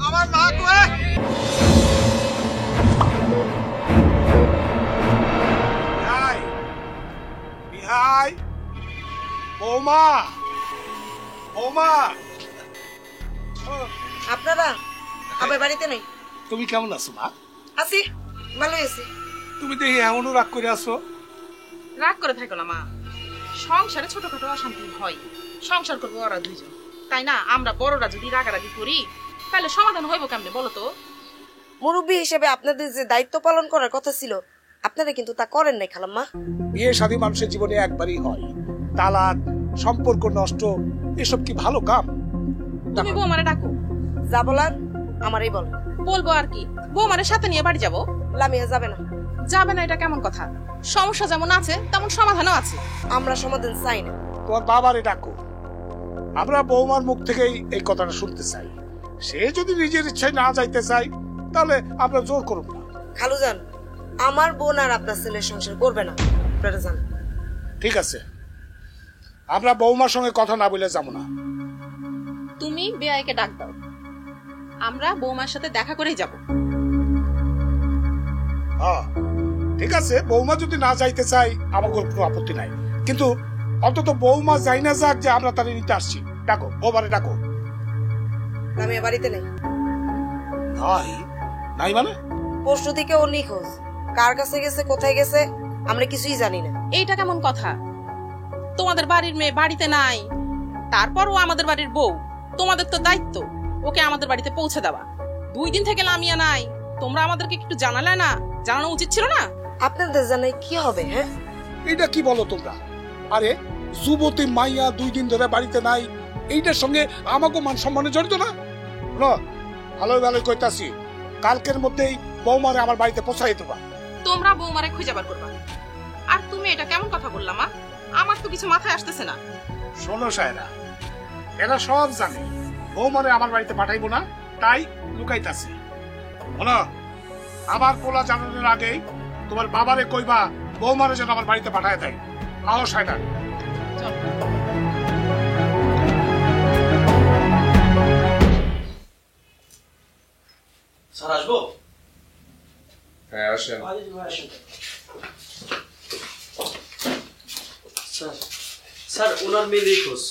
আমার মা বিহাই বৌমা বৌমা আপনারা আমার বাড়িতে নেই। তুমি কেমন আছো মা? আছি, ভালোই আছি। তুমি দেখি এমনও রাগ করে আসো। রাগ করে থাকো না মা, সংসারে ছোটখাটো অশান্তি হয়, সংসার করবো ওরা দুইজন, তাই না? আমরা বড়রা যদি রাগারাগি করি তাহলে সমাধান হইব কেমনে বলো তো? মুরব্বী হিসেবে আপনাদের যে দায়িত্ব পালন করার কথা ছিল আপনারা কিন্তু তা করেন নাই খালাম্মা। বিয়ে শাদী মানুষের জীবনে একবারই হয়, তালাক, সম্পর্ক নষ্ট, এসব কি ভালো কাম? তুমি বৌমারে ডাকো। যা বলার আমারই বল। বলবো আর কি, বৌমারে সাথে নিয়ে বাড়ি যাবো। লামিয়া যাবে না। যাবে না এটা কেমন কথা? সমস্যা যেমন আছে তেমন সমাধানও আছে। আমরা সমাধান চাই না। তোমার বাবারে ডাকো, আমরা বৌমার মুখ থেকেই এই কথাটা শুনতে চাই। সে যদি নিজের ইচ্ছায় না যাইতে চাই তাহলে আমরা জোর করব না। খালুজান, আমার বোন আর আপনার ছেলের সংসার করবে না, আপনারা জান। ঠিক আছে, আমরা বৌমার সঙ্গে কথা না বলে যাবো না। তুমি বেয়াইকে ডাক দাও, আমরা বৌমার সাথে দেখা করেই যাব। হ্যাঁ ঠিক আছে, বৌমা যদি না যাইতে চাই আমার কোনো আপত্তি নাই, কিন্তু অন্তত বৌমা যাই না যাক, যে আমরা তারে নিতে আসছি। ডাকো, বৌমারে ডাকো। লামিয়া বাড়িতে নেই। নাই নাই মানে? পরশু থেকে ও নিখোঁজ, কার কাছে গেছে কোথায় গেছে আমরা কিছুই জানি না। এইটা কেমন কথা? তোমাদের বাড়ির মেয়ে বাড়িতে নাই, তারপর ও আমাদের বাড়ির বউ, তোমাদের তো দায়িত্ব ওকে আমাদের বাড়িতে পৌঁছে দেওয়া। 2 দিন থেকে লামিয়া নাই, তোমরা আমাদেরকে একটু জানালে না? জানানো উচিত ছিল না? আপনাদের জানাই কি হবে? হ্যাঁ এটা কি বলো তোমরা? আরে যুবতী মাইয়া 2 দিন ধরে বাড়িতে নাই, এইটার সঙ্গে আমাকে মান সম্মানে জড়িত না? ভালোই ভালোই কইতাছি, কালকের মধ্যেই বৌমারে আমার বাড়িতে পৌঁছাই দেবা। তোমরা বৌমারে খুঁজে বার করবা। আর তুমি এটা কেমন কথা বললা মা? আমার তো কিছু মাথায় আসতেছে না। শোনো সায়রা, এরা সব জানে বৌমারে আমার বাড়িতে পাঠাইবো না, তাই লুকাইতাছে। শোনো, আমার পোলা জানানোর আগেই তোমার বাবারে কইবা বৌমারে যেন আমার বাড়িতে পাঠায় দেয়। আও সায়রা। স্যার আসবো? হ্যাঁ আসেন। স্যার ওনার মেয়ে নিখোঁজ।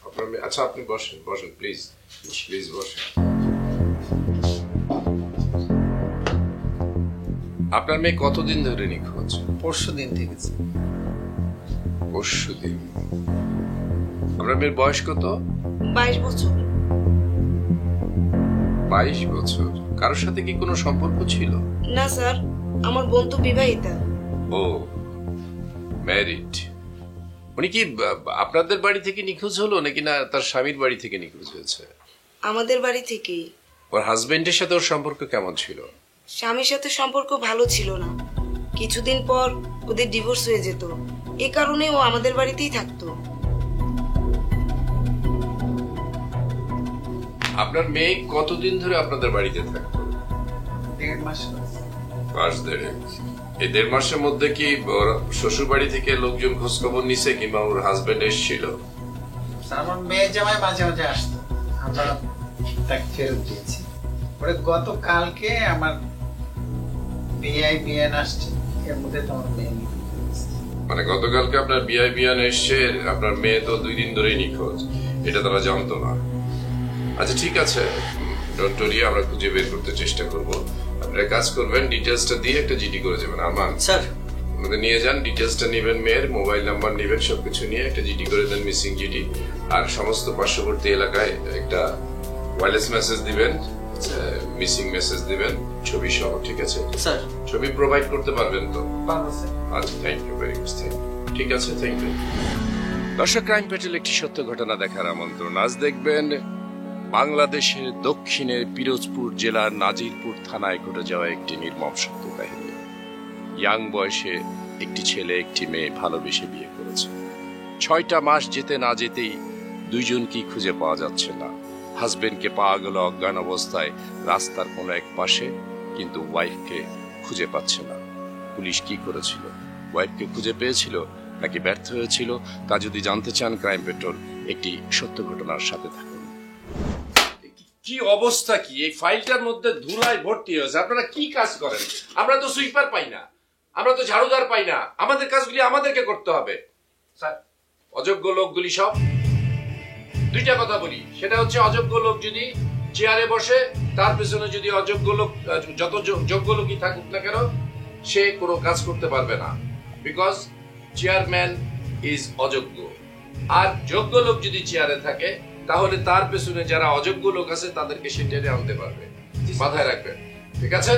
আপনার মেয়ে? আচ্ছা আপনি বসেন বসেন, প্লিজ প্লিজ বসেন। আপনার মেয়ে কতদিন ধরে নিখোঁজ? পরশুদিন থেকে। পরশুদিন। আপনার মেয়ের বয়স কত? 22 বছর। 22 বছর। কারোর সাথে কি কোনো সম্পর্ক ছিল? না স্যার, আমার বোন তো বিবাহিতা। ও, ম্যারিড। উনি কি আপনাদের বাড়ি থেকে নিখোঁজ হলো নাকি না তার স্বামীর বাড়ি থেকে নিখোঁজ হয়েছে? আমাদের বাড়ি থেকেই। ওর হাজবেন্ডের সাথে ওর সম্পর্ক কেমন ছিল? স্বামীর সাথে সম্পর্ক ভালো ছিল না, কিছুদিন পর ওদের ডিভোর্স হয়ে যেত, এ কারণে ও আমাদের বাড়িতেই থাকতো। আপনার মেয়ে কতদিন ধরে আপনাদের বাড়িতে থাকতো? 1.5 মাস। মাস দেড়েক। এই 1.5 মাসের মধ্যে কি ওর শ্বশুর বাড়ি থেকে লোকজন খোঁজ খবর নিছে কিংবা ওর হাজবেন্ড এসেছিল? আমার মেয়ে জামাই মাঝে মাঝে আসতো, আমরা তাকে ফেরত দিয়েছি। পরে গতকালকে আমার বিআইবিএন আসছে, এর মধ্যে তোমার মেয়ে নিখোঁজ। মানে গতকালকে আপনার বিআইবিএন এসছে, আপনার মেয়ে তো 2 দিন ধরেই নিখোঁজ, এটা তারা জানতো না। আচ্ছা ঠিক আছে, ডোন্ট ওয়ারি, আমরা খুঁজে বের করতে চেষ্টা করব। আপনারা কাজ করবেন, ডিটেইলসটা দিয়ে একটা জিডি করে যাবেন। আমান স্যার আমাদের নিয়ে যান, ডিটেইলসটা নেবেন, মেয়ের মোবাইল নাম্বার নেবেন, সবকিছু নিয়ে একটা জিডি করে দেন, মিসিং জিডি। আর সমস্ত পার্শ্ববর্তী এলাকায় একটা ওয়্যারলেস মেসেজ দিবেন, মিসিং মেসেজ দিবেন, ছবি সহ। ঠিক আছে স্যার? ছবি প্রোভাইড করতে পারবেন তো? পারবো স্যার। আচ্ছা, থ্যাংক ইউ ভেরি মাচ। ঠিক আছে, থ্যাংক ইউ। দর্শক, ক্রাইম পেট্রোল একটি সত্য ঘটনা দেখার আমন্ত্রণ। আজ দেখবেন বাংলাদেশের দক্ষিণের পিরোজপুর জেলার নাজিরপুর থানায় ঘটে যাওয়া একটি নির্মম সত্য কাহিনী। ইয়াং বয়সে একটি ছেলে একটি মেয়ে ভালোবেসে বিয়ে করেছে। 6টা মাস যেতে না যেতেই দুইজনকেই খুঁজে পাওয়া যাচ্ছে না। হাজবেন্ডকে পাওয়া গেল অজ্ঞান অবস্থায় রাস্তার কোনো এক পাশে, কিন্তু ওয়াইফকে খুঁজে পাচ্ছে না। পুলিশ কি করেছিল? ওয়াইফকে খুঁজে পেয়েছিল নাকি ব্যর্থ হয়েছিল? তা যদি জানতে চান, ক্রাইম পেট্রোল একটি সত্য ঘটনার সাথে থাকুন। কি অবস্থা কি এই ফাইলটার মধ্যে ধুলায় ভর্তি হয়েছে? আপনারা কি কাজ করেন? আমরা তো সুইপার পাই না, আমরা তো ঝাড়ুদার পাই না, আমাদের কাজগুলি আমাদেরকে করতে হবে। স্যার, অযোগ্য লোকগুলি সব দুইটা কথা বলি, সেটা হচ্ছে অযোগ্য লোক যদি চেয়ারে বসে, তার পেছনে যদি অযোগ্য লোক, যত যোগ্য লোকই থাকুক না কেন, সে কোনো কাজ করতে পারবে না, বিকজ চেয়ারম্যান ইজ অযোগ্য। আর যোগ্য লোক যদি চেয়ারে থাকে, তাহলে তার পেছনে যারা অযোগ্য লোক আছে তাদেরকে সে টেনে আনতে পারবে। মাথায় রাখবেন, ঠিক আছে?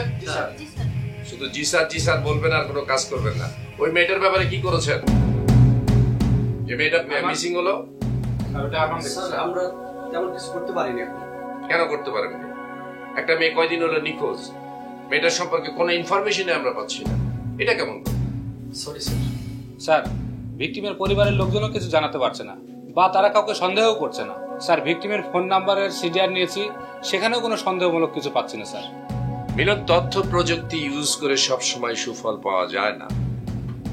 শুধু জি স্যার বলবেন আর কোনো কাজ করবেন না। ওই মেয়েটার ব্যাপারে কি করেছেন? যে মেয়েটা মিসিং হলো, আমরা তেমন কিছু করতে পারিনি। কেন করতে পারেন? একটা মেয়ে কয়দিন হলো নিখোঁজ, মেয়েটার সম্পর্কে কোনো ইনফরমেশন আমরা পাচ্ছি না, এটা কেমন? Sorry sir. স্যার, ভিকটিমের পরিবারের লোকজনও কিছু জানাতে পারছে না, বা তারা কাউকে সন্দেহ করছে না। স্যার, ভিকটিমের ফোন নাম্বারের সিডিআর নিয়েছি, সেখানেও কোনো সন্দেহমূলক কিছু পাচ্ছি না স্যার। মিলন, তথ্য প্রযুক্তি ইউজ করে সব সময় সুফল পাওয়া যায় না।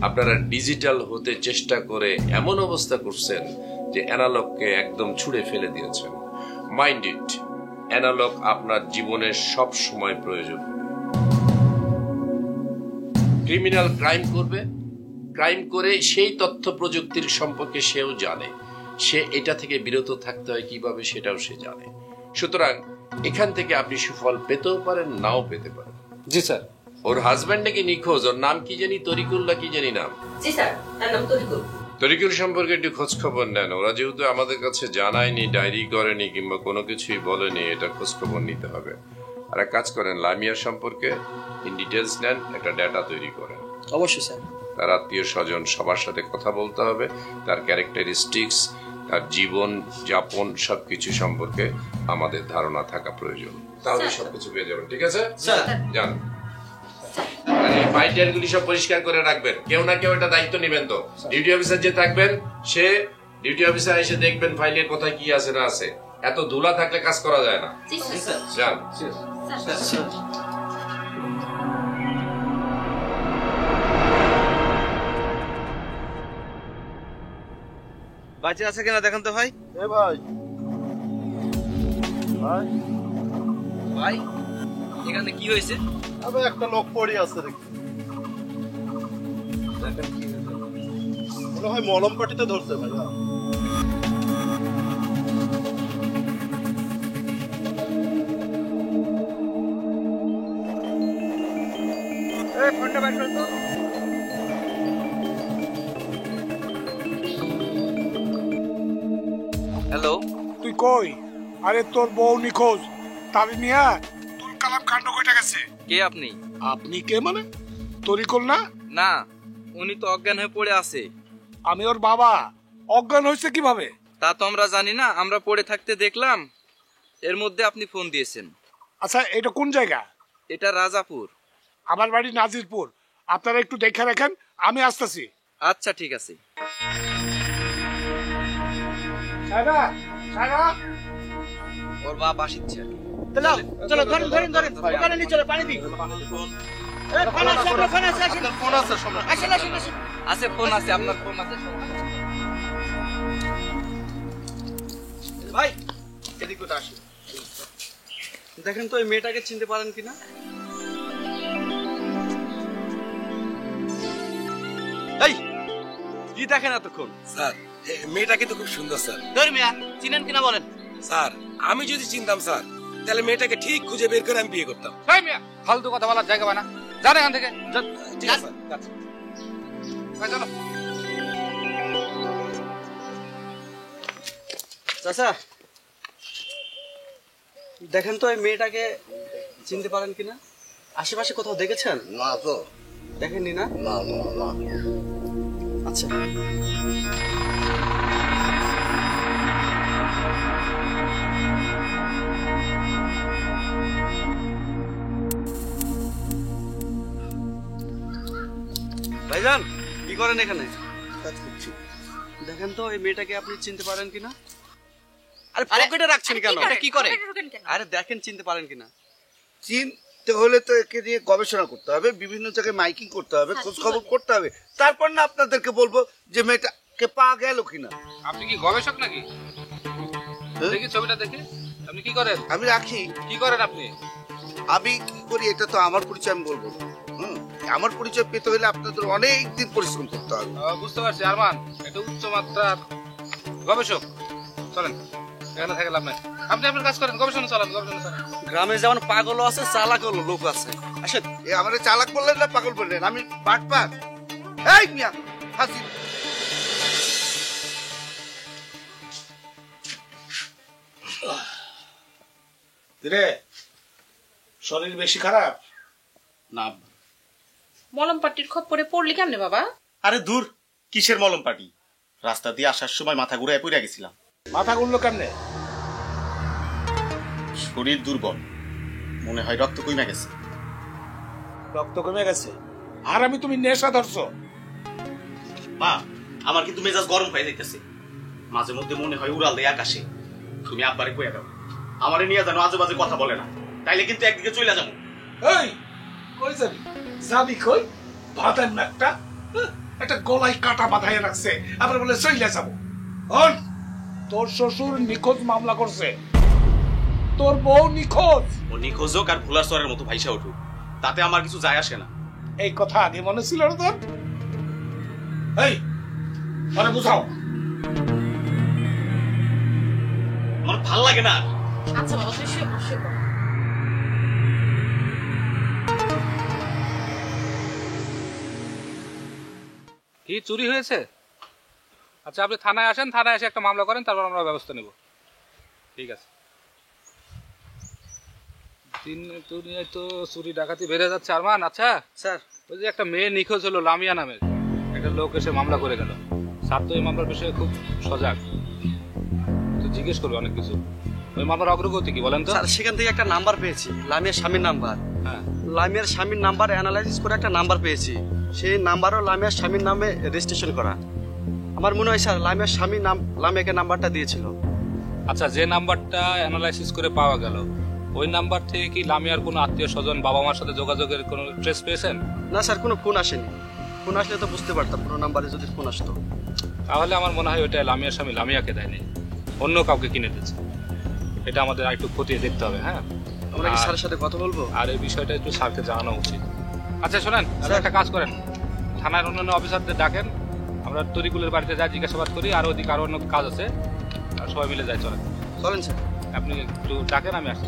আপনারা ডিজিটাল হতে চেষ্টা করে এমন অবস্থা করছেন যে অ্যানালগকে একদম ছুঁড়ে ফেলে দিয়েছেন। মাইন্ড ইট, অ্যানালগ আপনার জীবনের সব সময় প্রয়োজন। ক্রিমিনাল ক্রাইম করবে, ক্রাইম করে সেই তথ্য প্রযুক্তির সম্পর্কে সেও জানে, সে এটা থেকে বিরত থাকতে হয় কিভাবে সেটাও সে জানে। সুতরাং এখান থেকে আপনি সুফল পেতেও পারেন, নাও পেতে পারেন। জি স্যার। ওর হাজবেন্ড নাকি নিখোঁজ, ওর নাম কি জানি, তরিকুল না কি জানি নাম? জি স্যার, তার নাম তরিকুল। তরিকুল সম্পর্কে একটু খোঁজ খবর নেন। ওরা যেহেতু আমাদের কাছে জানায়নি, ডায়েরি করেনি কিংবা কোনো কিছুই বলেনি, এটা খোঁজ খবর নিতে হবে। আর এক কাজ করেন, লামিয়ার সম্পর্কে ইন ডিটেলস নেন, একটা ডেটা তৈরি করেন। অবশ্যই স্যার। তার আত্মীয় স্বজন সবার সাথে কথা বলতে হবে, তার ক্যারেক্টারিস্টিক্স, তার জীবন যাপন সবকিছু সম্পর্কে আমাদের ধারণা থাকা প্রয়োজন, তাহলে সবকিছু পেয়ে যাবেন। ঠিক আছে স্যার। যান। আর এই ফাইল গুলি সব পরিষ্কার করে রাখবেন, কেউ না কেউ এটা দায়িত্ব নেবেন। তো ডিউটি অফিসার যে থাকবেন, সে ডিউটি অফিসার এসে দেখবেন ফাইলের কোথায় কি আছে না আছে। এত ধুলা থাকলে কাজ করা যায় না। যান। বাচ্চা আছে কিনা দেখেন তো ভাই। ভাই ভাই ভাই, এখানে কি হয়েছে? আবে একটা লোক পড়ে আছে দেখি, মনে হয় মলম পাটিতে ধরছে ভাই। ফোনটা বের করো তো। হ্যালো, তুই কই? আরে তোর বউ নিখোঁজ, তারি নিয়া তুল কালাম কাণ্ড কইটা গেছে। কে আপনি? আপনি কে মানে? তরিকুল না? না, উনি তো অজ্ঞান হয়ে পড়ে আছে। আমি ওর বাবা। অজ্ঞান হয়েছে কিভাবে? তা তো আমরা জানি না, আমরা পড়ে থাকতে দেখলাম, এর মধ্যে আপনি ফোন দিয়েছেন। আচ্ছা, এটা কোন জায়গা? এটা রাজাপুর। আমার বাড়ি নাজিরপুর। আপনারা একটু দেখে রাখেন, আমি আসতেছি। আচ্ছা ঠিক আছে। ওর বাপ আসিচ্ছে। চলো ধরেন ধরেন ধরেন, ওখানে নিয়ে চলো, পানি দিই। ফোন আছে, আছে ফোন আছে, আপনার ফোন আছে। ভাই এদিকে আসুন, দেখেন তো এই মেয়েটাকে চিনতে পারেন কিনা। এই কি দেখেন এতক্ষণ? স্যার, মেয়েটা কিন্তু খুব সুন্দর স্যার। ধর্মিয়া চিনেন কিনা বলেন। স্যার, আমি যদি চিনতাম স্যার, তাহলে মেয়েটাকে ঠিক খুঁজে বের করে আমি বিয়ে করতাম। ফালতু কথা বলার জায়গা বানা, যান এখান থেকে। ঠিক আছে স্যার, চলো। চাচা দেখেন তো এই মেয়েটাকে চিনতে পারেন কিনা, আশেপাশে কোথাও দেখেছেন? না তো, দেখেননি না? না না না। আচ্ছা ভাইজান, কি করেন এখানে? কাজ করছি। দেখেন তো এই মেয়েটাকে আপনি চিনতে পারেন কিনা। আরে পকেটে রাখছেন কেন? এটা কি করে? আরে দেখেন চিনতে পারেন কিনা। চিনতে হলে তো একে নিয়ে গবেষণা করতে হবে, বিভিন্ন জায়গায় মাইকিং করতে হবে, খোঁজ খবর করতে হবে, তারপর না আপনাদেরকে বলবো যে মেয়েটাকে পাওয়া গেল কিনা। আপনি কি গবেষক নাকি? দেখি ছবিটা দেখি। আপনি কি করেন? আমি রাখি। কি করেন আপনি? আমি কি করি এটা তো আমার পরিচয় আমি বলবো না। আমার পরিচয় পেতে হলে আপনাদের অনেক দিন পরিশ্রম করতে হবে। বুঝতে পারছি আরমান, এটা উচ্চ মাত্রার গবেষক। চলেন, এখানে থেকে লাভ নাই। আপনি আপনার কাজ করেন, গবেষণা চালান, গবেষণা চালান। গ্রামে যেমন পাগলও আছে, চালাকও লোক আছে। আসেন। আমাদের চালাক বললেন না পাগল বললেন? আমি বাটপার। এই মিয়া হাসি। রে শরীর বেশি খারাপ না? মলম পাট্টির খপ্পরে পড়লি কেমনে বাবা? আরে দূর, কিসের মলম পাটি? রাস্তা দিয়ে আসার সময় মাথা ঘুরে পড়ে গেছিলাম। মাথা ঘুরলো কেমনে? শরীর দুর্বল, মনে হয় রক্ত কমে গেছে। রক্ত কমে গেছে? আর আমি তুমি নেশা ধরছো? মা, আমার কিন্তু মেজাজ গরম হয়ে যাইতেছে। মাঝে মধ্যে মনে হয় উড়াল দেয় আকাশে। তুমি আব্বারে কইয়া দাও, আমারে নিয়ে জানো আজে বাজে কথা বলে না, তাইলে কিন্তু একদিকে চলে যাবো। এই কই যাবি? যাবি কই? বাঁধেন না একটা, একটা গলায় কাটা বাঁধাইয়া রাখছে, আবার বলে চইলা যাবো। তোর শ্বশুর নিখোঁজ মামলা করছে, তোর বউ নিখোঁজ। ও নিখোঁজ হোক আর ভুলার সরের মতো ভাইসা উঠুক, তাতে আমার কিছু যায় আসে না। এই কথা আগে মনে ছিল না তোর? এই মানে বুঝাও। আমার ভাল লাগে না। আচ্ছা বাবা, তুই শুয়ে বসে পড়। কি চুরি হয়েছে? আচ্ছা, আপনি থানায় আসেন, থানায় এসে একটা মামলা করেন, তারপর আমরা ব্যবস্থা নেব। ঠিক আছে। দুনিয়ায় তো চুরি ডাকাতি বেড়ে যাচ্ছে আরমান। আচ্ছা স্যার, ওই যে একটা মেয়ে নিখোঁজ হলো লামিয়া নামের, একটা লোক এসে মামলা করে গেল। স্যার তো এই মামলার বিষয়ে খুব সজাগ, তো জিজ্ঞেস করবে অনেক কিছু। ওই মামলার অগ্রগতি কি বলেন তো? স্যার, সেখান থেকে একটা নাম্বার পেয়েছি, লামিয়ার স্বামীর নাম্বার। হ্যাঁ, লামিয়ার স্বামীর নাম্বার অ্যানালাইসিস করে একটা নাম্বার পেয়েছি। সেই নাম্বারও লামিয়ার স্বামীর নামে রেজিস্ট্রেশন করা। আমার মনে হয় স্যার লামিয়ার স্বামী লামিয়াকে নাম্বারটা দিয়েছিল। আচ্ছা, যে নাম্বারটা অ্যানালাইসিস করে পাওয়া গেল, ওই নাম্বার থেকে কি লামিয়ার কোনো আত্মীয় স্বজন বাবা মার সাথে যোগাযোগের কোনো ট্রেস পেয়েছেন? না স্যার, কোনো ফোন আসেনি। ফোন আসলে তো বুঝতে পারতাম, কোনো নাম্বারে যদি ফোন আসতো। তাহলে আমার মনে হয় ওইটা লামিয়ার স্বামী লামিয়াকে দেয়নি, অন্য কাউকে কিনে দিয়েছে। এটা আমাদের একটু খতিয়ে দেখতে হবে। হ্যাঁ, আমরা কি স্যারের সাথে কথা বলবো? আর এই বিষয়টা একটু স্যারকে জানানো উচিত। আচ্ছা শোনেন, একটা কাজ করেন, থানার অন্যান্য অফিসারদের ডাকেন, আমরা তরিকুলের বাড়িতে যাই, জিজ্ঞাসাবাদ করি, আর ওদিকে আরো অন্য কাজ আছে, আর সবাই মিলে যাই। চলেন চলেন স্যার। আপনি একটু ডাকেন, আমি আসছি।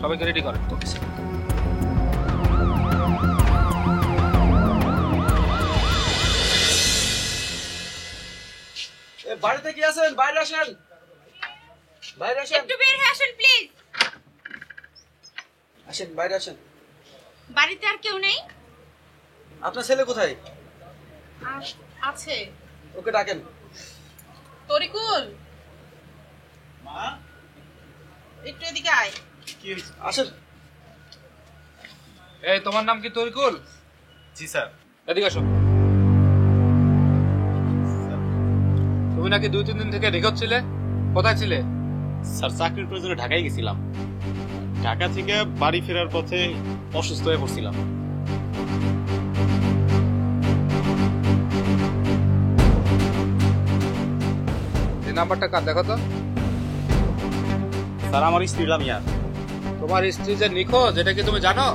সবাইকে রেডি করেন। Okay sir. বাড়িতে কি আছেন? বাইরে আসেন, বাইরে আসেন। একটু বের হয়ে আসেন প্লিজ। আসেন, বাইরে আসেন। বাড়িতে আর কেউ নেই? আপনার ছেলে কোথায়? আছে। ওকে ডাকেন। তরিকুল, মা একটু এদিকে আয়। আসেন। এই, তোমার নাম কি তরিকুল? জি স্যার। এদিকে আসো। তুমি নাকি 2-3 দিন থেকে নিখোঁজ ছিলে, কোথায় ছিলে? স্যার, চাকরির প্রয়োজনে ঢাকায় গেছিলাম। ঢাকা থেকে বাড়ি ফেরার পথে অসুস্থ হয়ে পড়ছিলাম। এই নাম্বারটা কার, দেখো তো। স্যার, আমার স্ত্রী লামিয়া। তোমার স্ত্রী যে নিখোঁজ, এটা কি তুমি জানো?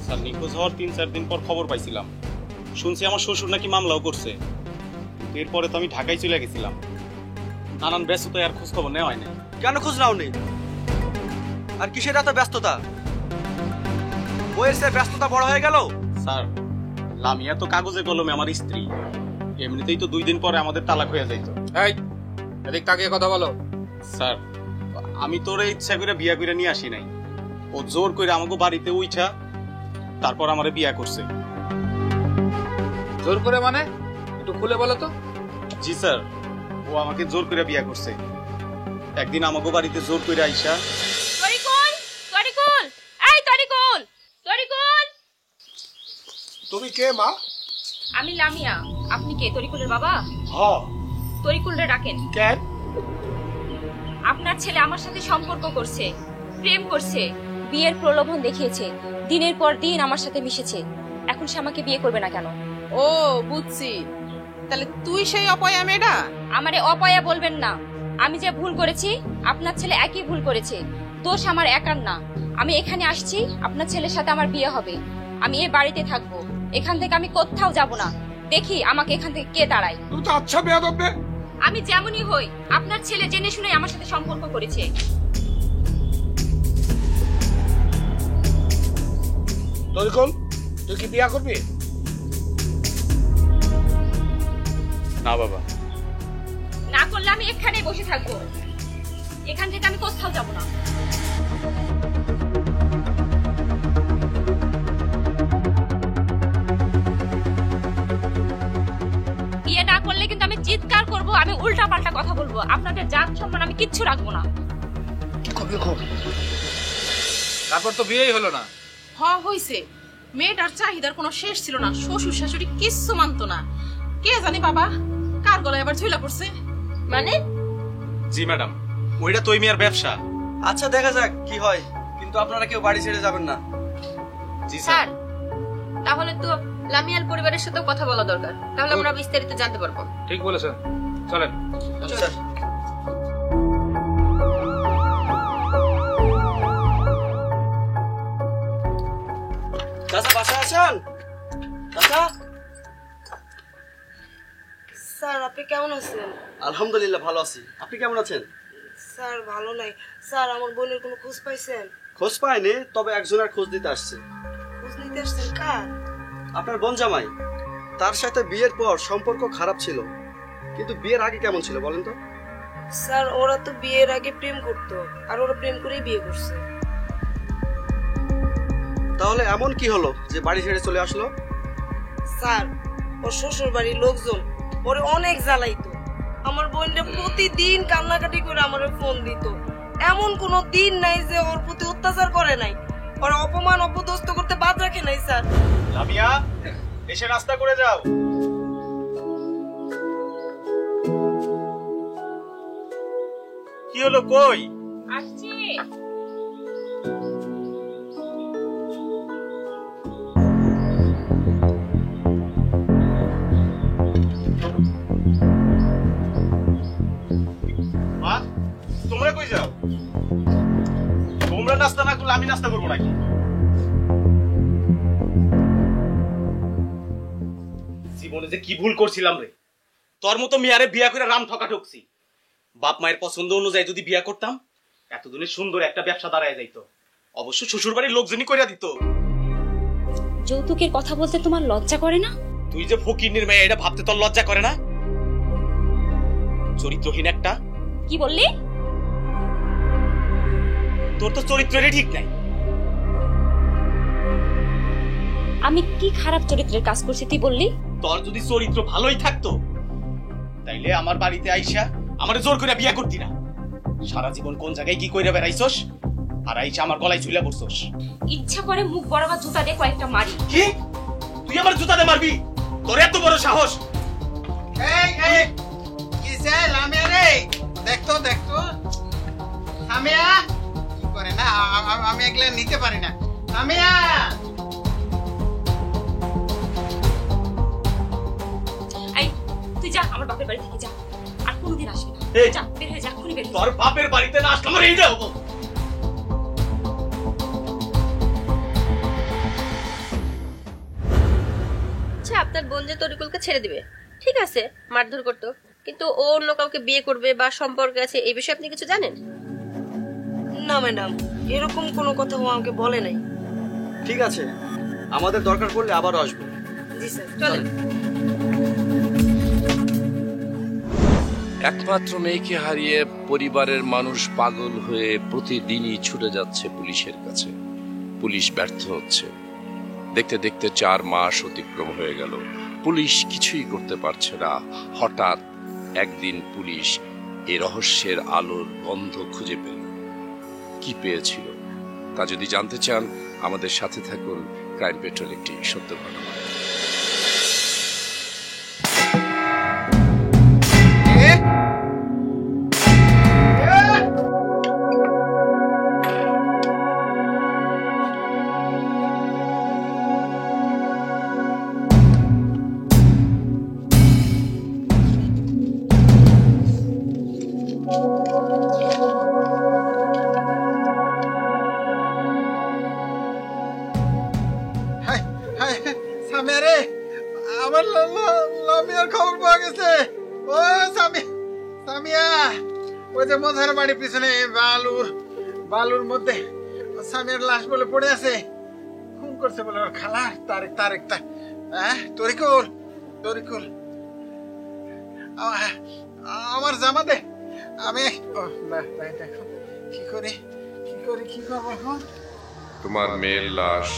স্যার, নিখোঁজ হওয়ার 3-4 দিন পর খবর পাইছিলাম। শুনছি আমার শ্বশুর নাকি মামলাও করছে। এরপরে তো আমি ঢাকায় চলে গেছিলাম। নানান ব্যস্ততায় আর খোঁজ খবর নেওয়া হয় না। কেন খোঁজ নাও নেই? আর কিসের এত ব্যস্ততা? বইয়ের সে ব্যস্ততা বড় হয়ে গেল। স্যার, লামিয়া তো কাগজে কলমে আমার স্ত্রী। এমনিতেই তো 2 দিন পরে আমাদের তালাক হয়ে যাইতো। এই, এদিক তাকিয়ে কথা বলো। স্যার, আমি তোরে ইচ্ছা করে বিয়া করে নিয়ে আসি নাই। ও জোর করে আমাকে বাড়িতে উইঠা তারপর আমারে বিয়া করছে। জোর করে মানে? একটু খুলে বলো তো। জি স্যার, ও আমাকে জোর করে বিয়া করছে। একদিন আমাকে বাড়িতে জোর করে আইসা। তরিকুল, তরিকুল, এই তরিকুল, তরিকুল। তুমি কে মা? আমি লামিয়া। আপনি কে? তরিকুলের বাবা? হ্যাঁ। তরিকুলরে ডাকেন। কেন? আপনার ছেলে আমার সাথে সম্পর্ক করছে, প্রেম করছে, বিয়ের প্রলোভন দেখিয়েছে, দিনের পর দিন আমার সাথে মিশেছে। এখন সে আমাকে বিয়ে করবে না কেন? ও বুঝছি, তাহলে তুই সেই অপয়া মেয়েটা? আমারে অপয়া বলবেন না। আমি যে ভুল করেছি আপনার ছেলে একই ভুল করেছে, দোষ আমার একার না। আমি এখানে আসছি, আপনার ছেলের সাথে আমার বিয়ে হবে, আমি এই বাড়িতে থাকবো, এখান থেকে আমি কোথাও যাব না। দেখি আমাকে এখান থেকে কে দাঁড়ায়। তুই তো আচ্ছা বেয়াদব বে। আমি যেমনই হই, আপনার ছেলে জেনে শুনে আমার সাথে সম্পর্ক করেছে। তরিকুল, তুই কি বিয়া করবি? না বাবা। না করলে আমি এখানেই বসে থাকবো, এখান থেকে আমি কোথাও যাব না। বিয়ে না করলে কিন্তু আমি চিৎকার করব, আমি উল্টা পাল্টা কথা বলবো, আপনাদের জাত সম্মান আমি কিচ্ছু রাখবো না। তারপর তো বিয়েই হলো না। হইছে, মেয়েটার চাহিদার কোনো শেষ ছিল না, শ্বশুর শাশুড়ি কিচ্ছু মানতো না। কে জানি বাবা কার গলায় আবার ঝুলা পড়ছে। মানে? জি ম্যাডাম, ওইটা তো ওই মেয়ের ব্যবসা। আচ্ছা দেখা যাক কি হয়, কিন্তু আপনারা কেউ বাড়ি ছেড়ে যাবেন না। জি স্যার, তাহলে তো লামিয়ার পরিবারের সাথে কথা বলা দরকার, তাহলে আমরা বিস্তারিত জানতে পারবো। ঠিক বলেছেন, চলেন। আচ্ছা চাচা বাসায় আছেন? চাচা। স্যার আপনি কেমন আছেন? আলহামদুলিল্লাহ ভালো আছি, আপনি কেমন আছেন? স্যার ভালো নাই। স্যার আমার বোনের কোনো খোঁজ পাইছেন? খোঁজ পাইনি, তবে একজনের খোঁজ দিতে আসছে। খোঁজ নিতে আসছেন? কার? আপনার বোন জামাই। তার সাথে বিয়ের পর সম্পর্ক খারাপ ছিল, কিন্তু বিয়ের আগে কেমন ছিল বলেন তো? স্যার ওরা তো বিয়ের আগে প্রেম করতো, আর ওরা প্রেম করেই বিয়ে করছে। তাহলে এমন কি হলো যে বাড়ি ছেড়ে চলে আসলো? স্যার ওর শ্বশুর বাড়ির লোকজন ওরে অনেক জ্বালাইতো। আমার বোনটা প্রতিদিন কান্নাকাটি করে আমারে ফোন দিত। এমন কোনো দিন নাই যে ওর প্রতি অত্যাচার করে নাই, ওরা অপমান অপদস্থ করতে বাদ রাখে নাই। স্যার লামিয়া, এসে নাস্তা করে যাও। কি হলো, কই? আসছি। মা, তোমরা কই যাও? তোমরা নাস্তা না করলে আমি নাস্তা করবো নাকি? জীবনে যে কি ভুল করছিলাম রে। তোর মতো মেয়ারে বিয়া করে রাম ঠকা ঠকছি। বাপ মায়ের পছন্দ অনুযায়ী যদি বিয়া করতাম, এতদিনে সুন্দর একটা ব্যবসা দাঁড়ায় যাইতো। অবশ্য শ্বশুর বাড়ির লোকজনই কইরা দিত। যৌতুকের কথা বলতে তোমার লজ্জা করে না? তুই যে ফকিন্নির মেয়ে, এটা ভাবতে তোর লজ্জা করে না? চরিত্রহীন একটা। কি বললি? তোর তো চরিত্রই ঠিক নাই। আমি কি খারাপ চরিত্রের কাজ করছি তুই বললি? তোর যদি চরিত্র ভালোই থাকতো, তাইলে আমার বাড়িতে আইসা আমারে জোর করে বিয়া করতি না। সারা জীবন কোন জায়গায় কি কইরা বেড়াইছস, আর আইসা আমার গলায় ঝুলে পড়ছস। ইচ্ছা করে মুখ বরাবর জুতা দিয়ে কয়েকটা মারি। কি? তুই আমার জুতা দিয়ে মারবি? তোর এত বড় সাহস? এই এই কি যে লামিয়া রে, দেখতো দেখতো লামিয়া কি করে না, আমি এগুলা নিতে পারি না। লামিয়া, এই তুই যা আমার বাপের বাড়ি থেকে যা, আর কোনোদিন আসবি না। যা বের হয়ে যা, এক্ষুনি বের হয়ে যা। তোর বাপের বাড়িতে না আসলে আমার এইটা হবো। আচ্ছা আপনার বোন যে তরিকুলকে ছেড়ে দিবে, ঠিক আছে, মারধর করতো, কিন্তু ও অন্য কাউকে বিয়ে করবে বা সম্পর্কে আছে এই বিষয়ে আপনি কিছু জানেন? না ম্যাডাম, এরকম কোনো কথা ও আমাকে বলে নাই। ঠিক আছে, আমাদের দরকার পড়লে আবারও আসবো। জি স্যার, চলেন। একমাত্র মেয়েকে হারিয়ে পরিবারের মানুষ পাগল হয়ে প্রতিদিনই ছুটে যাচ্ছে পুলিশের কাছে। পুলিশ ব্যর্থ হচ্ছে। দেখতে দেখতে 4 মাস অতিক্রম হয়ে গেল, পুলিশ কিছুই করতে পারছে না। হঠাৎ একদিন পুলিশ এই রহস্যের আলোর গন্ধ খুঁজে পেল। কি পেয়েছিল তা যদি জানতে চান, আমাদের সাথে থাকুন। ক্রাইম পেট্রোল একটি সত্য ঘটনা। এ সামিয়া রে, আমার লামিয়ার খবর পাওয়া গেছে। ও সামিয়া, ওই যে মজার বাড়ির পিছনে বালুর মধ্যে সামিয়ার লাশ বলে পড়ে আছে। খুন করছে বলে ওর খালা তারেক। তরিকুল আমার জামা দে। আমি দেখো কি করবো এখন। তোমার মেয়ের লাশ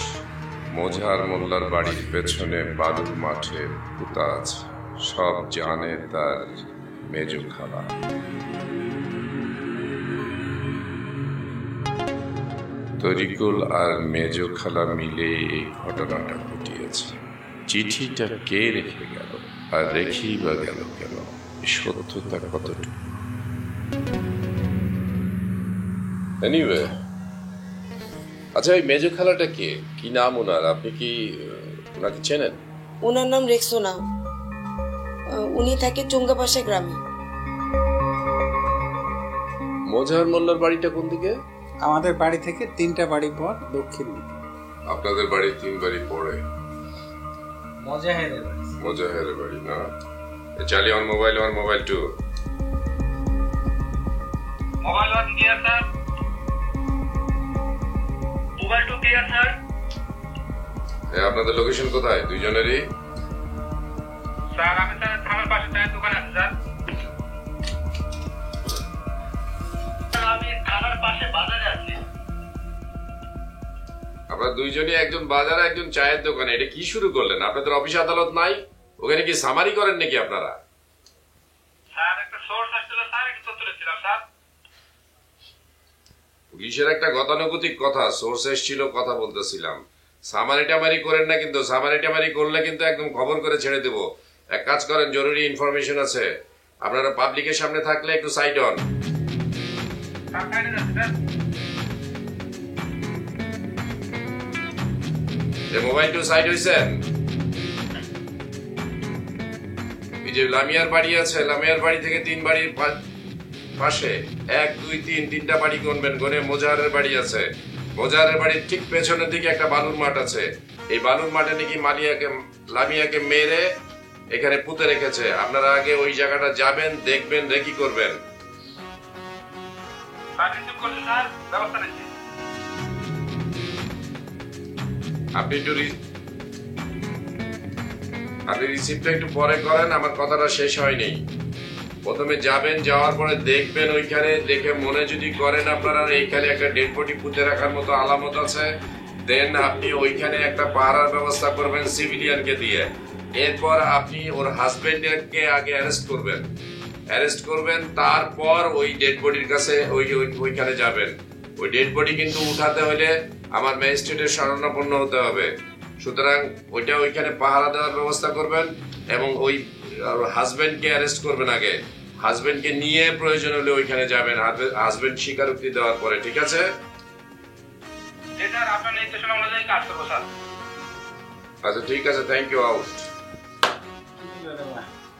মোজার মোল্লার বাড়ির পেছনে বালুর মাঠে পুঁতা আছে, সব জানে তার মেজো খালা। তরিকুল আর মেজো খালা মিলে এই ঘটনাটা ঘটিয়েছে। চিঠিটা কে রেখে গেল, আর রেখেই বা গেল কেন, সত্যতা কতটুকু? এনিওয়ে, আচ্ছা এই মেজো খালাটা কে, কি নাম ওনার? আপনি কি ওনাকে চেনেন? ওনার নাম রেক্সোনা। উনি থাকে চুঙ্গাপাশা গ্রামে। মোজাহার মোল্লার বাড়িটা কোন দিকে? আমাদের বাড়ি থেকে 3টা বাড়ি পর দক্ষিণ দিকে। আপনাদের বাড়ি 3 বাড়ি পরে মজাহের বাড়ি না? চালি on mobile 2 mobile 1 clear sir. Mobile 2 clear sir. আপনাদের লোকেশন কোথায় দুইজনেরই? স্যার আমি স্যার থানার পাশে চায়ের দোকানে আছি স্যার। আমি থানার পাশে বাজারে আছি। আপনারা দুইজনই, একজন বাজারে একজন চায়ের দোকানে। এটা কি শুরু করলেন? আপনাদের অফিস আদালত নাই? ওখানে কি সামারি করেন নাকি আপনারা? স্যার একটা সোর্স আসছিল স্যার, একটু তথ্য দিচ্ছিলাম স্যার। পুলিশের একটা গতানুগতিক কথা, সোর্স এসেছিল কথা বলতেছিলাম। সামারি টামারি করেন না কিন্তু। সামারি টামারি করলে কিন্তু একদম খবর করে ছেড়ে দেব। এক কাজ করেন, জরুরি ইনফরমেশন আছে, আপনারা পাবলিকের সামনে থাকলে একটু সাইড অন। মোবাইল 2 সাইড হয়েছেন? এই যে লামিয়ার বাড়ি আছে, লামিয়ার বাড়ি থেকে 3 বাড়ির পাশে 1 2 3 3টা বাড়ি গুনবেন। গুনে মোজাহারের বাড়ি আছে। মোজাহারের বাড়ির ঠিক পেছনের দিকে একটা বালুর মাঠ আছে। এই বালুর মাঠে নাকি লামিয়াকে মেরে এখানে পুঁতে রেখেছে। আপনারা আগে ওই জায়গাটা যাবেন, দেখবেন, রেকি করবেন। আপনি রিসিভটা একটু পরে করেন, আমার কথাটা শেষ হয়নি। প্রথমে যাবেন, যাওয়ার পরে দেখবেন ওইখানে, দেখে মনে যদি করেন আপনারা এইখানে একটা ডেড বডি পুঁতে রাখার মতো আলামত আছে, দেন আপনি ওইখানে একটা পাহারার ব্যবস্থা করবেন সিভিলিয়ানকে দিয়ে। এরপর আপনি ওর হাজবেন্ডকে আগে অ্যারেস্ট করবেন, তারপর ওই ডেড বডির কাছে ওইখানে যাবেন। ওই ডেড বডি কিন্তু উঠাতে হলে আমার ম্যাজিস্ট্রেটের শরণাপন্ন হতে হবে। সুতরাং ওইখানে পাহারা দেওয়ার ব্যবস্থা করবেন এবং ওই হাজবেন্ডকে অ্যারেস্ট করবেন আগে। হাজবেন্ডকে নিয়ে প্রয়োজন হলে ওইখানে যাবেন, হাজবেন্ড স্বীকারোক্তি দেওয়ার পরে। ঠিক আছে? আচ্ছা ঠিক আছে, থ্যাংক ইউ, আউট।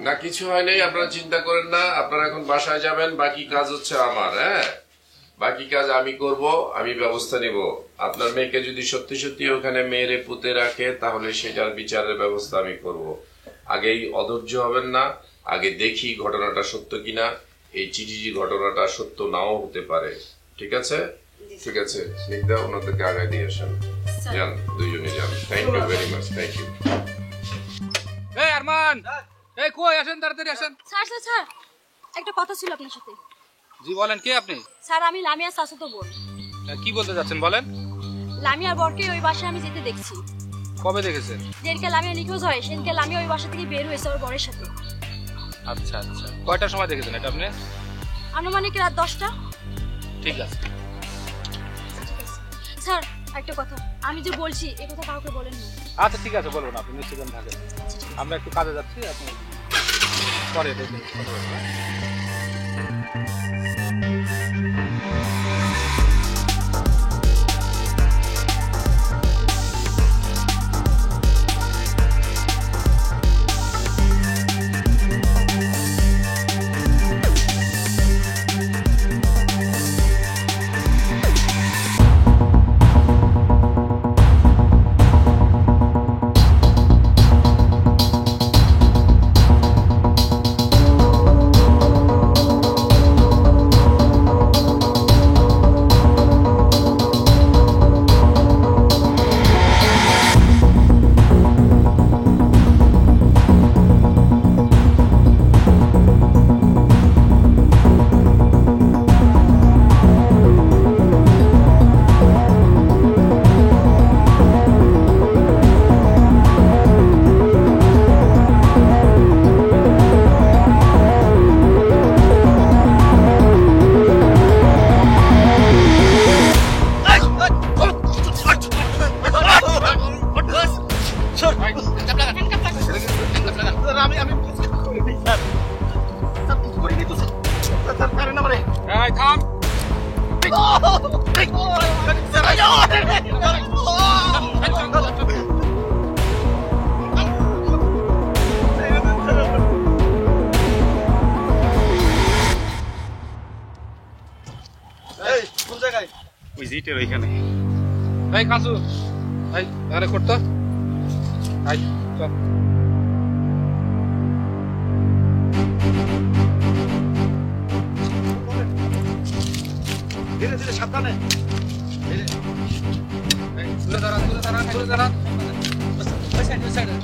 না কিছু হয়নি, আপনারা চিন্তা করেন না। আপনারা এখন বাসায় যাবেন, বাকি কাজ হচ্ছে আমার। হ্যাঁ, বাকি কাজ আমি করব, আমি ব্যবস্থা নিব। আপনার মেয়েকে যদি সত্যি সত্যি ওখানে মেয়েরে পুঁতে রাখে তাহলে সেটার বিচারের ব্যবস্থা আমি করব। আগেই অধৈর্য হবেন না, আগে দেখি ঘটনাটা সত্য কিনা। এই চিঠি ঘটনাটা সত্য নাও হতে পারে। ঠিক আছে? ঠিক আছে, স্নিগ্ধা ওনাদেরকে আগায় দিয়ে আসেন। যান, দুইজনে যান। Thank you very much, thank you. এই আরমান, এই কই আসেন, তাড়াতাড়ি আসেন। স্যার স্যার স্যার, একটা কথা ছিল আপনার সাথে। জি বলেন, কে আপনি? স্যার আমি লামিয়া চাচাতো বোন। কি বলতে যাচ্ছেন বলেন। লামিয়ার বরকে ওই বাসায় আমি যেতে দেখছি। কবে দেখেছেন? যেদিনকে লামিয়া নিখোঁজ হয় সেদিনকে লামিয়া ওই বাসা থেকে বের হয়েছে ওর বরের সাথে। আচ্ছা আচ্ছা, কয়টার সময় দেখেছেন এটা আপনি? আনুমানিক রাত 10টা। ঠিক আছে স্যার একটা কথা, আমি যে বলছি এই কথা কাউকে বলেন না। আচ্ছা ঠিক আছে, বলবো না, আপনি নিশ্চিন্ত থাকেন। আমরা একটু কাজে যাচ্ছি, আপনি পরে দেখবেন। কেউ এখানে। এই কাজু, এই আরে করতো, এই চল। ধীরে ধীরে সাবধানে। ঘুরে দাঁড়ান, ঘুরে দাঁড়ান, ঘুরে দাঁড়ান। ওই সাইড, ওই সাইডে।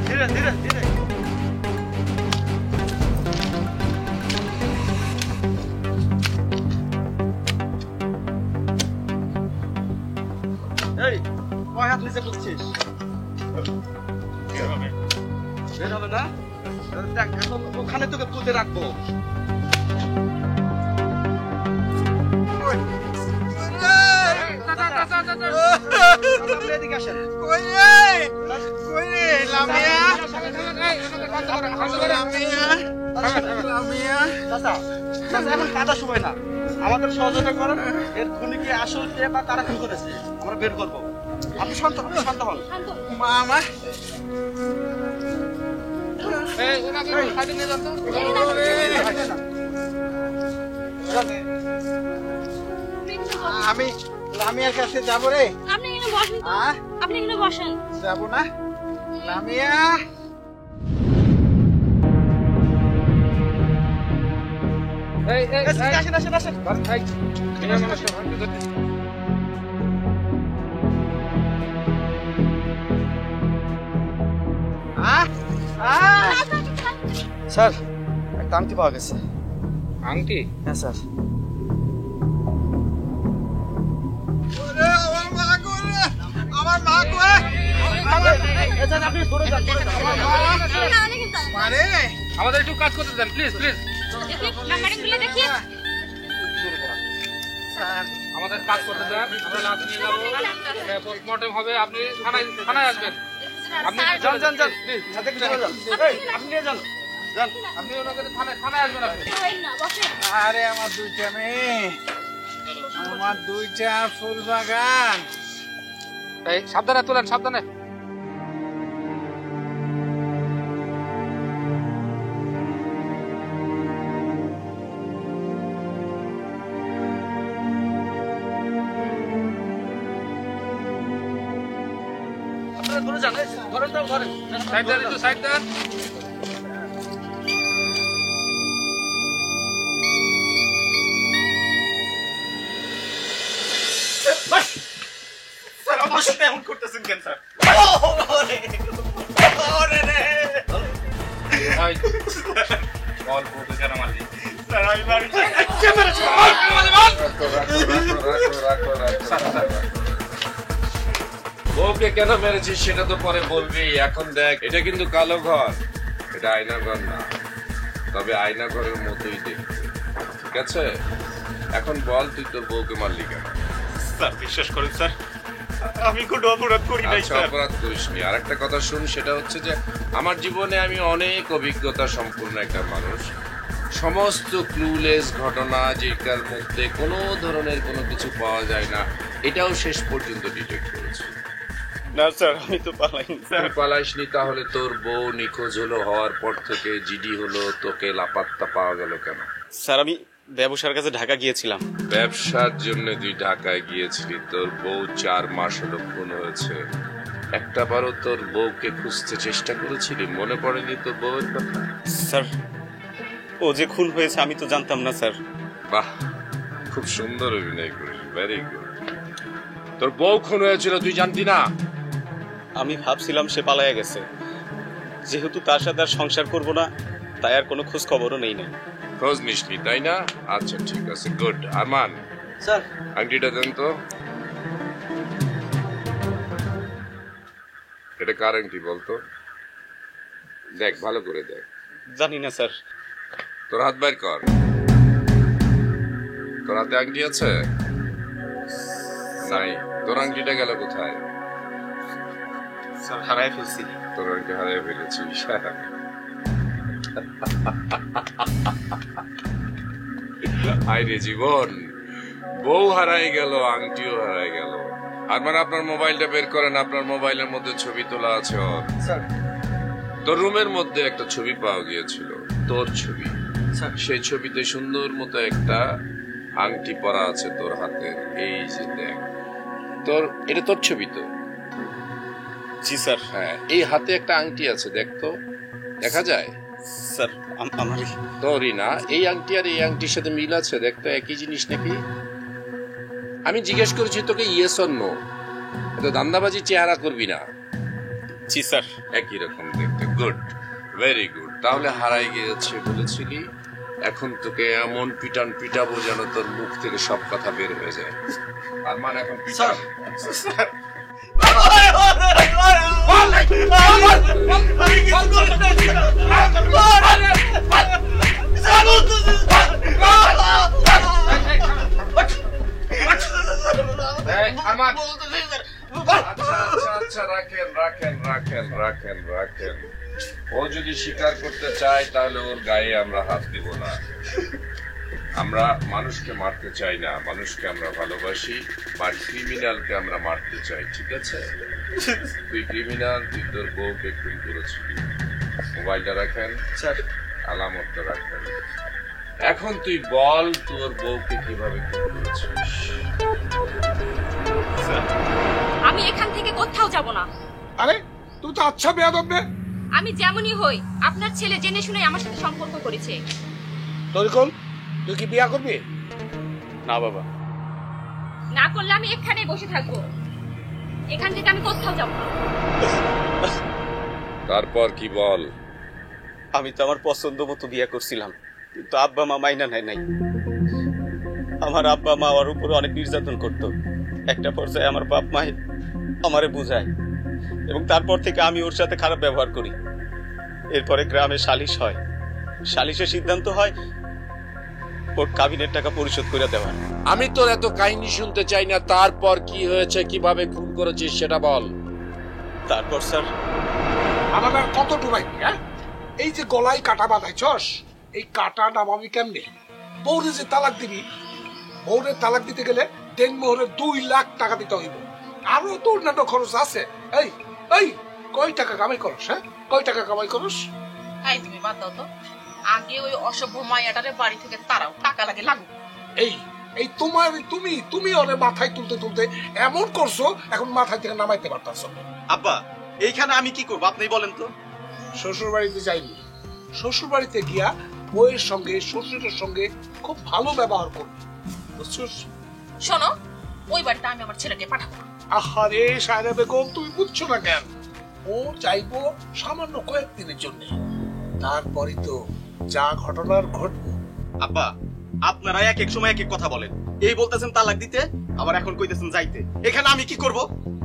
ধীরে ধীরে ধীরে। এই কয় হাত নিচে করছিস? বের হবে না? দেখ এখন ওখানে তোকে পুঁতে রাখবো। এদিকে আসেন। কই রে? কই রে? লামিয়া? লামিয়া? চাচা, চাচা এখন কাদা সময় না, আমাদের সহযোগিতা করেন। এর খুনিকে আসল কে বা কারা খুন করেছে আমরা বের করবো। আপনি শান্ত হন, শান্ত হন। মামা এই ওনাকে সাইডে নিয়ে যান তো। আমি লামিয়ার কাছে যাবো রে। আপনি এখানে বসেন তো। আপনি এখানে বসেন। যাবো না লামিয়া? এই এই আসেন আসেন আসেন। এই বিনা মানুষের ভাঙতে ধরতে। স্যার একটা আংটি পাওয়া গেছে। আংটি? হ্যাঁ স্যার। আমার মা কই? আপনি সরে যান, সরে যান। মারে আমাদের একটু কাজ করতে দেন প্লিজ, প্লিজ। নাম্বারিংগুলো দেখি। আমাদের কাজ করতে দেন, আমরা লাশ নিয়ে যাবো, পোস্টমর্টেম হবে, আপনি থানায় আসবেন। আপনি যান যান যান প্লিজ, সাথে কিছু যান। এই আপনি নিয়ে যান, যান। আপনি ওনাকে থানায় আসবেন আপনি। আরে আমার দুইটা মেয়ে, আমার দুইটা ফুল বাগান। এই সাবধানে তোলেন, সাবধানে। আপনারা ধরে যান, এই ধরেন তো ধরেন। সাইড দেন, একটু সাইড দেন। স্যার আমার সাথে এমন করতেছেন কেন স্যার? এই, বল বউকে কেন মারলি? স্যার আমি বাড়িতে বউকে কেন মেরেছিস সেটা তো পরে বলবি। এখন দেখ, এটা কিন্তু কালো ঘর, এটা আয়না ঘর না, তবে আয়না ঘরের মতোই দেখতে, ঠিক আছে? এখন বল তুই তোর বউকে মারলি কেন? স্যার বিশ্বাস করেন স্যার, আমি কোনো অপরাধ করি নাই আচ্ছা, স্যার। অপরাধ করিসনি। আর একটা কথা শুন, সেটা হচ্ছে যে আমার জীবনে আমি অনেক অভিজ্ঞতা সম্পূর্ণ একটা মানুষ। সমস্ত ক্লুলেস ঘটনা যেটার মধ্যে কোনো ধরনের কোনো কিছু পাওয়া যায় না, এটাও শেষ পর্যন্ত ডিটেক্ট করেছি। না স্যার আমি তো পালাইনি স্যার। তুই পালাইসনি, তাহলে তোর বউ নিখোঁজ হলো হওয়ার পর থেকে জিডি হলো, তোকে লাপাত্তা পাওয়া গেল কেন? স্যার আমি ব্যবসার কাছে ঢাকা গিয়েছিলাম। ব্যবসার জন্য তুই ঢাকায় গিয়েছিলি, তোর বউ 4 মাস হলো খুন হয়েছে, একটা বারও তোর বউকে খুঁজতে চেষ্টা করেছিলি? মনে পড়েনি তোর বউয়ের কথা? স্যার ও যে খুন হয়েছে আমি তো জানতাম না স্যার। বাহ, খুব সুন্দর অভিনয় করিস, ভেরি গুড। তোর বউ খুন হয়েছিল তুই জানতি না? আমি ভাবছিলাম সে পালায়া গেছে, যেহেতু তার সাথে আর সংসার করব না তাই আর কোনো খোঁজ খবরও নেই না। খোঁজ নিসনি তাই না? আচ্ছা ঠিক আছে, গুড। আরমান স্যার আংটিটা দেন তো। এটা কার আংটি বলতো? দেখ, ভালো করে দেখ। জানি না স্যার। তোর হাত বাইর কর। তোর হাতে আংটি আছে? নাই। তোর আংটিটা গেল কোথায়? স্যার হারায় ফেলছি। তোর আংটি হারিয়ে ফেলেছিস? আইরে জীবন, বউ হারাই গেল, আংটিও হারাই গেল। আর মানে আপনার মোবাইলটা বের করেন, আপনার মোবাইলের মধ্যে ছবি তোলা আছে ওর। তোর রুমের মধ্যে একটা ছবি পাওয়া গিয়েছিল, তোর ছবি। সেই ছবিতে সুন্দর মতো একটা আংটি পরা আছে তোর হাতে। এই যে দেখ, তোর এটা তোর ছবি তো? জি স্যার। হ্যাঁ, এই হাতে একটা আংটি আছে, দেখ তো, দেখা যায়? স্যার আমার তোরই না? এই আংটি আর এই আংটির সাথে মিল আছে, দেখ তো একই জিনিস নাকি। আমি জিজ্ঞেস করেছি তোকে, ইয়েস অর নো। তো দান্দাবাজি চেহারা করবি না। জি স্যার। একই রকম দেখতে। Good, very good. তাহলে হারাই গিয়েছে বলেছিলি, এখন তোকে এমন পিটান পিটাবো যেন তোর মুখ থেকে সব কথা বের হয়ে যায়। আর মানে এখন পিটান। আচ্ছা, রাখেন। ও যদি স্বীকার করতে চায় তাহলে ওর গায়ে আমরা হাত দিব না। আমরা মানুষকে মারতে চাই না, মানুষকে আমরা ভালোবাসি, বা ক্রিমিনালকে আমরা মারতে চাই, ঠিক আছে? তুই ক্রিমিনাল, তুই তোর বউকে খুন করেছিলি। মোবাইলটা রাখেন, আলামতটা রাখেন। এখন তুই বল, তোর বউকে কিভাবে খুন করেছিস? আমি এখান থেকে কোথাও যাব না। আরে তুই তো আচ্ছা বেয়াদব রে। আমি যেমনই হই, আপনার ছেলে জেনে শুনে আমার সাথে সম্পর্ক করেছে। তরিকুল, তুই কি বিয়া করবি? না বাবা। না করলে আমি এখানেই বসে থাকবো, এখান থেকে আমি কোথাও যাব না। তারপর কি বল? আমি তো আমার পছন্দ মতো বিয়ে করছিলাম, কিন্তু আব্বা মা মাইনা নেয় নাই। আমার আব্বা মা আমার উপরে অনেক নির্যাতন করত। একটা পর্যায়ে আমার বাপ মা আমারে বুঝায়, এবং তারপর থেকে আমি ওর সাথে খারাপ ব্যবহার করি। এরপরে গ্রামে সালিশ হয়, সালিশের সিদ্ধান্ত হয় ওর কাবিনের টাকা পরিশোধ করে দেওয়ার। আমি তোর এত কাহিনী শুনতে চাই না। তারপর কি হয়েছে, কিভাবে খুন করেছিস সেটা বল। তারপর স্যার, আমাদের কত ডুবাইবি? হ্যাঁ, এই যে গলায় কাটা বাঁধাইছস, এই কাটা নামাবি কেমনে? বউরে যে তালাক দিবি, বউরে তালাক দিতে গেলে দেনমোহরে 2 লাখ টাকা দিতে হইব। আরো তো অন্যান্য খরচ আছে। এই এই কয় টাকা কামাই করস? হ্যাঁ, কয় টাকা কামাই করস? এই তুমি বাদ দাও তো, আগে ওই অসভ্য মায়াটারে বাড়ি থেকে তারাও, টাকা লাগে লাগুক। এই তোমার তুমি ওরে মাথায় তুলতে এমন করছো, এখন মাথায় থেকে নামাইতে পারতাছো। আব্বা এইখানে আমি কি করবো আপনি বলেন তো? শ্বশুর বাড়িতে যাইনি, শ্বশুর বাড়িতে গিয়া বউয়ের সঙ্গে শ্বশুরের সঙ্গে খুব ভালো ব্যবহার করবি, বুঝছিস? শোনো, ওই বাড়িতে আমি আমার ছেলেকে পাঠাবো। আহারে সায়রা বেগম, তুমি বুঝছো না কেন? ও চাইবো সামান্য কয়েকদিনের জন্য, তারপরই তো যা ঘটনার ঘটবে। আব্বা আপনারা এক এক সময় এক এক কথা বলেন। এই বলতেছেন তালাক দিতে, আবার এখন কইতেছেন যাইতে। এখানে আমি কি করব?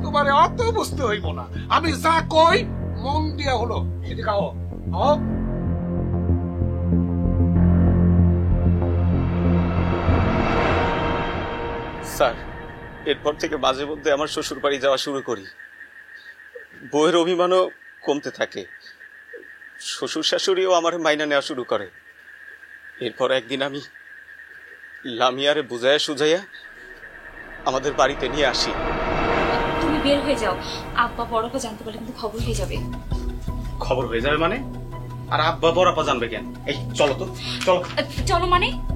তোমারে অত বুঝতে হইব না, আমি যা কই মন দিয়া হলো। এদিকে আও, আও। স্যার, এরপর থেকে মাঝে মধ্যে আমার শ্বশুর বাড়ি যাওয়া শুরু করি। বউয়ের অভিমানও কমতে থাকে, শ্বশুর শাশুড়িও আমার মাইনা নেওয়া শুরু করে। এরপর একদিন আমি লামিয়ারে বুঝাইয়া সুঝাইয়া আমাদের বাড়িতে নিয়ে আসি। তুমি বের হয়ে যাও, আব্বা বড়কে জানতে পারলে কিন্তু খবর হয়ে যাবে। খবর হয়ে যাবে মানে? আর আব্বা বড়াপা জানবে কেন? এই চলো তো, চলো।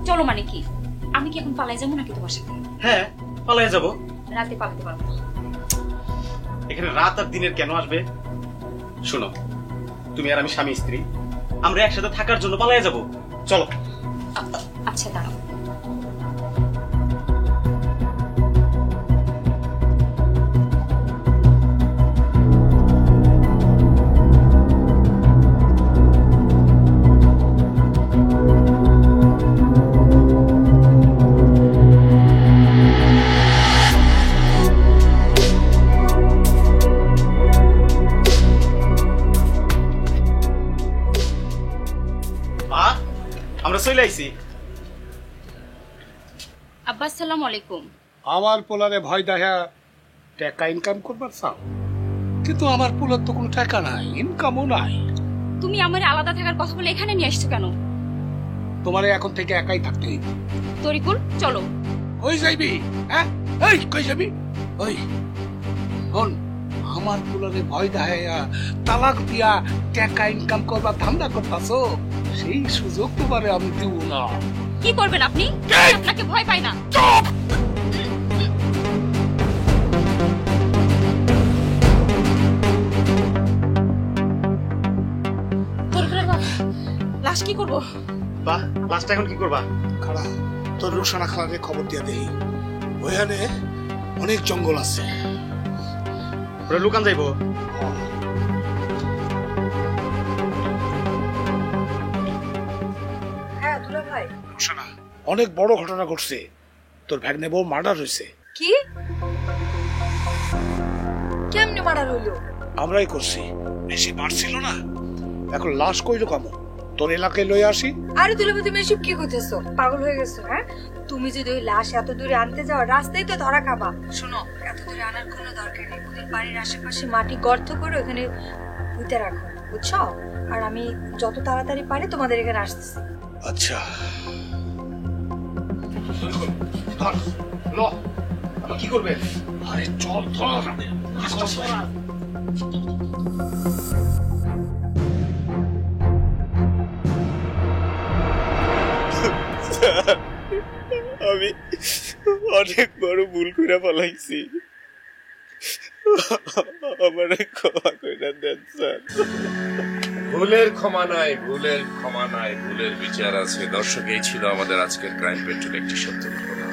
চলো মানে কি? আমি কি এখন পালাই যাবো নাকি তোমার সাথে? হ্যাঁ, পালাই যাবো। রাতে পালাতে পারবো না। এখানে রাত আর দিনের কেন আসবে? শোনো, তুমি আর আমি স্বামী স্ত্রী, আমরা একসাথে থাকার জন্য পালাই যাবো। চলো। আচ্ছা দাঁড়াও। আমরা চলে আইছি। আব্বা আসসালামু আলাইকুম। আমার পোলারে ভয় দেখা টাকা ইনকাম করবার চাও, কিন্তু আমার পোলার তো কোনো টাকা নাই, ইনকামও নাই। তুমি আমার আলাদা থাকার কথা বলে এখানে নিয়ে আসছো কেন? তোমারে এখন থেকে একাই থাকতে হইবে। তরিকুল চলো। কই যাইবি? হ্যাঁ, এই কই যাবি? ওই হন, আমার পুলারে ভয় দেখাইয়া তালাক দিয়া টাকা ইনকাম করবা ধান্দা করতাছো, সেই সুযোগ তোমারে আমি দিব না। কি করবেন আপনি? আপনাকে ভয় পাই না। লাশ কি করবো? বাহ, লাস্টটা এখন কি করবা? খাড়া, তোর রুকসানা খালারে খবর দিয়া দেই, ওখানে অনেক জঙ্গল আছে, ওরা লুকান যাইবো। হ্যাঁ দুলা ভাই। রুকসানা, অনেক বড় ঘটনা ঘটছে, তোর ভাগ্নে বউ মার্ডার হয়েছে। কি? কেমনে মার্ডার হইলো? আমরাই করছি, বেশি মারছিল না। এখন লাশ কইলো কামো, তোর এলাকায় লয়ে আসি। আরে দুলা ভাই, তুমি এসব কি করতেছো? পাগল হয়ে গেছো? হ্যাঁ, তুমি যদি ওই লাশ এত দূরে আনতে যাও, রাস্তায় তো ধরা খাবা। শোনো, এত দূরে আনার কোনো দরকার নেই। ওদের বাড়ির আশেপাশে মাটি গর্ত করে ওখানে পুঁতে রাখো, বুঝছো? আর আমি যত তাড়াতাড়ি পারি তোমাদের এখানে আসতেছি। আচ্ছা কি করবেন? আরে চল ধর। আমি অনেক বড় ভুল করে ফেলাইছি, আমারে ক্ষমা করে দেন স্যার। ভুলের ক্ষমা নাই, ভুলের ক্ষমা নাই, ভুলের বিচার আছে। দর্শক, এই ছিল আমাদের আজকের ক্রাইম পেট্রোল একটি সত্য ঘটনা।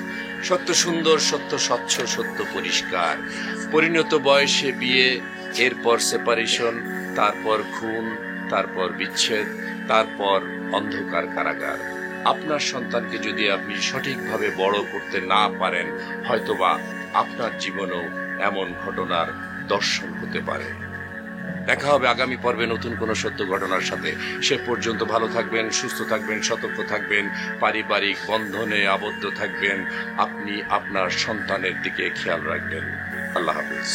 সত্য সুন্দর, সত্য স্বচ্ছ, সত্য পরিষ্কার। পরিণত বয়সে বিয়ে, এরপর সেপারেশন, তারপর খুন, তারপর বিচ্ছেদ, তারপর অন্ধকার কারাগার। আপনার সন্তানকে যদি আপনি সঠিকভাবে বড় করতে না পারেন, হয়তোবা আপনার জীবনেও এমন ঘটনার দর্শন হতে পারে। দেখা হবে আগামী পর্বে নতুন কোনো সত্য ঘটনার সাথে। সে পর্যন্ত ভালো থাকবেন, সুস্থ থাকবেন, সতর্ক থাকবেন, পারিবারিক বন্ধনে আবদ্ধ থাকবেন। আপনি আপনার সন্তানের দিকে খেয়াল রাখবেন। আল্লাহ হাফেজ।